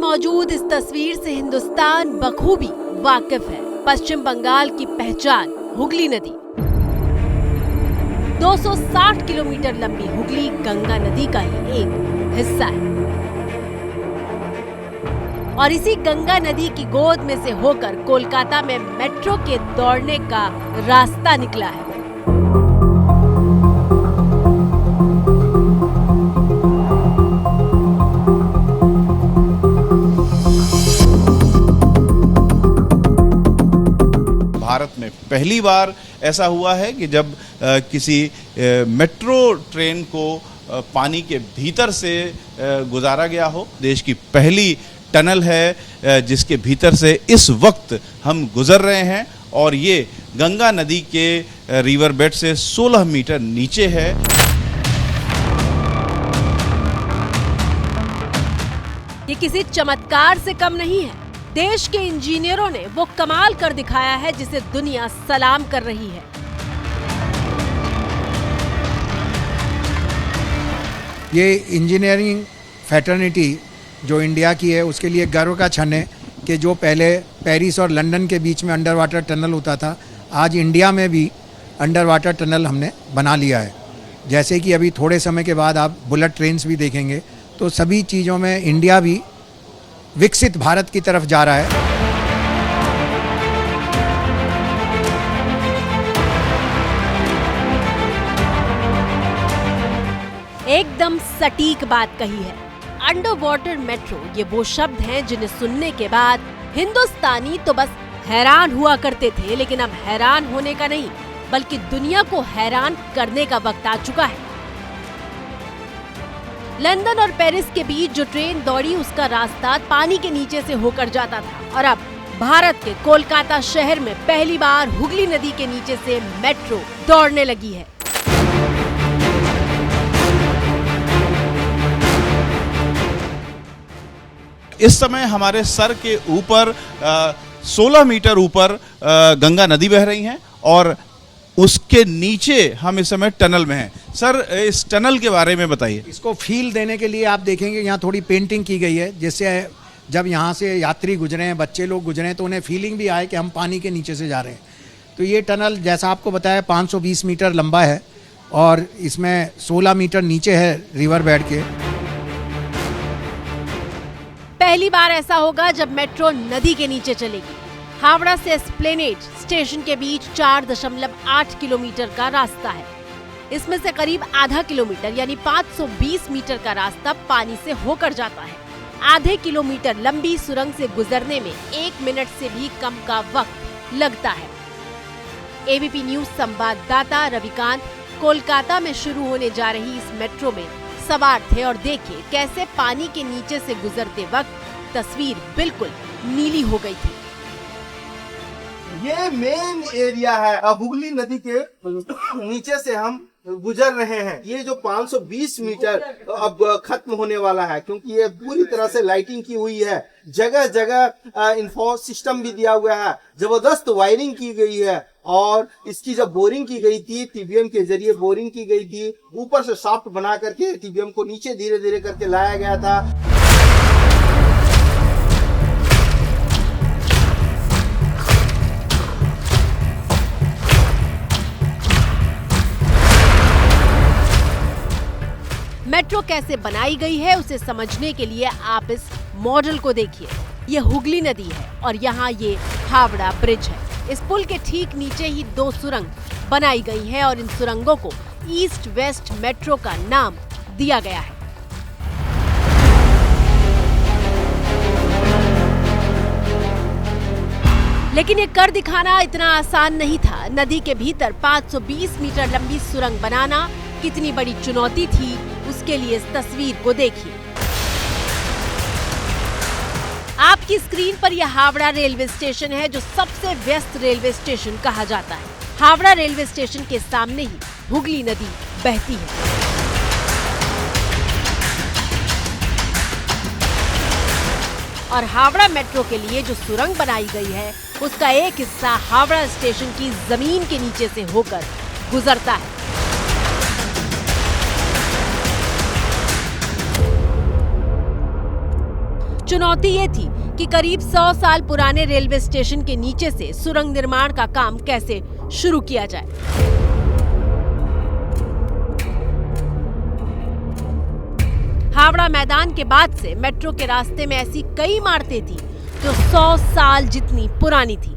मौजूद इस तस्वीर से हिंदुस्तान बखूबी वाकिफ है। पश्चिम बंगाल की पहचान हुगली नदी। 260 किलोमीटर लंबी हुगली गंगा नदी का ही एक हिस्सा है और इसी गंगा नदी की गोद में से होकर कोलकाता में मेट्रो के दौड़ने का रास्ता निकला है। भारत में पहली बार ऐसा हुआ है कि जब किसी मेट्रो ट्रेन को पानी के भीतर से गुजारा गया हो। देश की पहली टनल है जिसके भीतर से इस वक्त हम गुजर रहे हैं और ये गंगा नदी के रिवर बेड से 16 मीटर नीचे है। ये किसी चमत्कार से कम नहीं है। देश के इंजीनियरों ने वो कमाल कर दिखाया है जिसे दुनिया सलाम कर रही है। ये इंजीनियरिंग फैटर्निटी जो इंडिया की है उसके लिए गर्व का क्षण है कि जो पहले पेरिस और लंदन के बीच में अंडर वाटर टनल होता था, आज इंडिया में भी अंडर वाटर टनल हमने बना लिया है। जैसे कि अभी थोड़े समय के बाद आप बुलेट ट्रेन्स भी देखेंगे, तो सभी चीज़ों में इंडिया भी विकसित भारत की तरफ जा रहा है। एकदम सटीक बात कही है। अंडर वाटर मेट्रो, ये वो शब्द हैं जिन्हें सुनने के बाद हिंदुस्तानी तो बस हैरान हुआ करते थे, लेकिन अब हैरान होने का नहीं बल्कि दुनिया को हैरान करने का वक्त आ चुका है। लंदन और पेरिस के बीच जो ट्रेन दौड़ी उसका रास्ता पानी के नीचे से होकर जाता था और अब भारत के कोलकाता शहर में पहली बार हुगली नदी के नीचे से मेट्रो दौड़ने लगी है। इस समय हमारे सर के ऊपर 16 मीटर ऊपर गंगा नदी बह रही है और उसके नीचे हम इस समय टनल में हैं। सर, इस टनल के बारे में बताइए। इसको फील देने के लिए आप देखेंगे यहाँ थोड़ी पेंटिंग की गई है, जिससे जब यहाँ से यात्री गुजरे हैं, बच्चे लोग गुजरे हैं, तो उन्हें फीलिंग भी आए कि हम पानी के नीचे से जा रहे हैं। तो ये टनल जैसा आपको बताया 520 मीटर लंबा है और इसमें 16 मीटर नीचे है रिवर बेड के। पहली बार ऐसा होगा जब मेट्रो नदी के नीचे चलेगी। हावड़ा से एस्प्लेनेड स्टेशन के बीच 4.8 किलोमीटर का रास्ता है। इसमें से करीब आधा किलोमीटर यानी 520 मीटर का रास्ता पानी से होकर जाता है। आधे किलोमीटर लंबी सुरंग से गुजरने में 1 मिनट से भी कम का वक्त लगता है। एबीपी न्यूज संवाददाता रविकांत कोलकाता में शुरू होने जा रही इस मेट्रो में सवार थे और देखिए कैसे पानी के नीचे से गुजरते वक्त तस्वीर बिल्कुल नीली हो गई थी। ये मेन एरिया है, हुगली नदी के नीचे से हम गुजर रहे हैं। ये जो 520 मीटर अब खत्म होने वाला है, क्योंकि ये पूरी तरह से लाइटिंग की हुई है। जगह जगह इंफो सिस्टम भी दिया हुआ है, जबरदस्त वायरिंग की गई है और इसकी जब बोरिंग की गई थी, टीबीएम के जरिए बोरिंग की गई थी, ऊपर से शाफ्ट बना करके टीबीएम को नीचे धीरे धीरे करके लाया गया था। मेट्रो कैसे बनाई गई है उसे समझने के लिए आप इस मॉडल को देखिए। ये हुगली नदी है और यहाँ ये हावड़ा ब्रिज है। इस पुल के ठीक नीचे ही 2 सुरंग बनाई गई है और इन सुरंगों को ईस्ट वेस्ट मेट्रो का नाम दिया गया है। लेकिन ये कर दिखाना इतना आसान नहीं था। नदी के भीतर 520 मीटर लंबी सुरंग बनाना कितनी बड़ी चुनौती थी, उसके लिए इस तस्वीर को देखिए। आपकी स्क्रीन पर यह हावड़ा रेलवे स्टेशन है जो सबसे व्यस्त रेलवे स्टेशन कहा जाता है। हावड़ा रेलवे स्टेशन के सामने ही हुगली नदी बहती है। और हावड़ा मेट्रो के लिए जो सुरंग बनाई गई है उसका एक हिस्सा हावड़ा स्टेशन की जमीन के नीचे से होकर गुजरता है। चुनौती ये थी कि करीब 100 साल पुराने रेलवे स्टेशन के नीचे से सुरंग निर्माण का काम कैसे शुरू किया जाए। हावड़ा मैदान के बाद से मेट्रो के रास्ते में ऐसी कई इमारतें थी जो 100 साल जितनी पुरानी थी।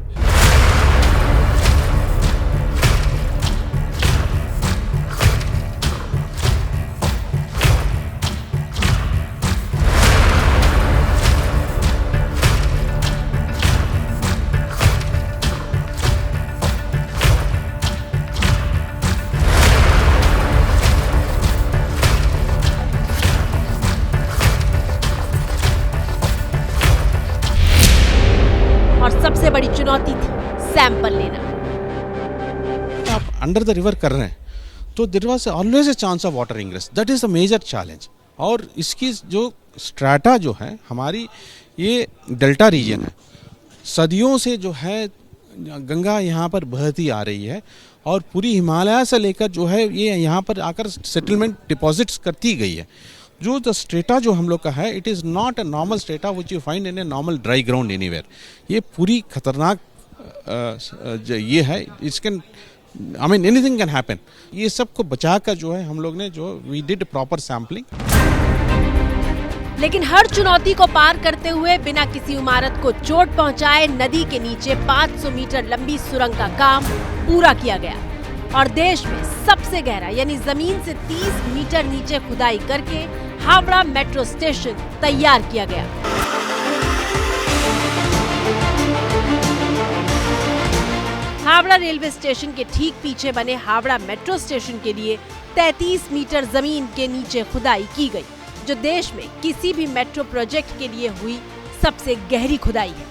और सबसे बड़ी चुनौती थी सैंपल लेना। आप अंडर द रिवर कर रहे हैं तो there was always a chance of water ingress, that is the major challenge. और इसकी जो स्ट्रैटा जो है हमारी ये डेल्टा रीजन है, सदियों से जो है गंगा यहाँ पर बहती आ रही है और पूरी हिमालय से लेकर जो है ये यहाँ पर आकर सेटलमेंट डिपॉजिट्स करती गई है। जो द स्ट्रेटा जो हम लोग का है, it is not a normal strata which you find in a normal dry ground anywhere. ये पूरी खतरनाक ये है, it's can I mean anything can happen. ये सब को बचा कर जो है हम लोग ने जो वी डिड प्रॉपर सैम्पलिंग। लेकिन हर चुनौती को पार करते हुए बिना किसी इमारत को चोट पहुंचाए नदी के नीचे 500 मीटर लंबी सुरंग का काम पूरा किया गया और देश में सबसे गहरा यानी जमीन से 30 मीटर नीचे खुदाई करके हावड़ा मेट्रो स्टेशन तैयार किया गया। हावड़ा रेलवे स्टेशन के ठीक पीछे बने हावड़ा मेट्रो स्टेशन के लिए 33 मीटर जमीन के नीचे खुदाई की गई, जो देश में किसी भी मेट्रो प्रोजेक्ट के लिए हुई सबसे गहरी खुदाई है।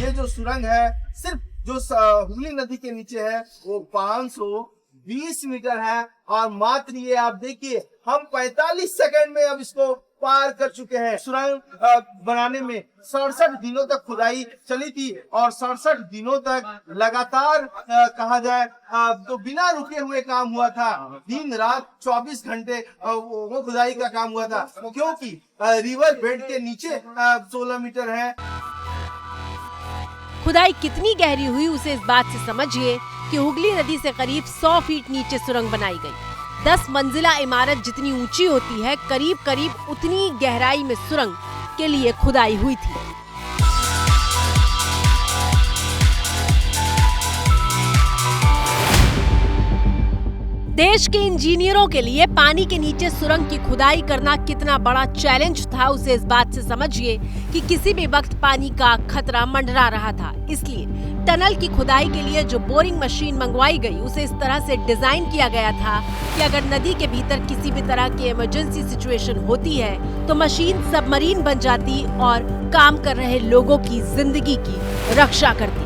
ये जो सुरंग है सिर्फ जो हुगली नदी के नीचे है वो 520 मीटर है और मात्र ये आप देखिए हम 45 सेकंड में अब इसको पार कर चुके हैं। सुरंग बनाने में 67 दिनों तक खुदाई चली थी और 67 दिनों तक लगातार कहा जाए तो बिना रुके हुए काम हुआ था। दिन रात 24 घंटे वो खुदाई का काम हुआ था, क्योंकि रिवर बेड के नीचे 16 मीटर है। खुदाई कितनी गहरी हुई उसे इस बात से समझिए कि हुगली नदी से करीब 100 फीट नीचे सुरंग बनाई गई। 10 मंजिला इमारत जितनी ऊंची होती है करीब करीब उतनी गहराई में सुरंग के लिए खुदाई हुई थी। देश के इंजीनियरों के लिए पानी के नीचे सुरंग की खुदाई करना कितना बड़ा चैलेंज था उसे इस बात से समझिए कि किसी भी वक्त पानी का खतरा मंडरा रहा था। इसलिए टनल की खुदाई के लिए जो बोरिंग मशीन मंगवाई गई उसे इस तरह से डिजाइन किया गया था कि अगर नदी के भीतर किसी भी तरह की इमरजेंसी सिचुएशन होती है तो मशीन सबमरीन बन जाती और काम कर रहे लोगों की जिंदगी की रक्षा करती।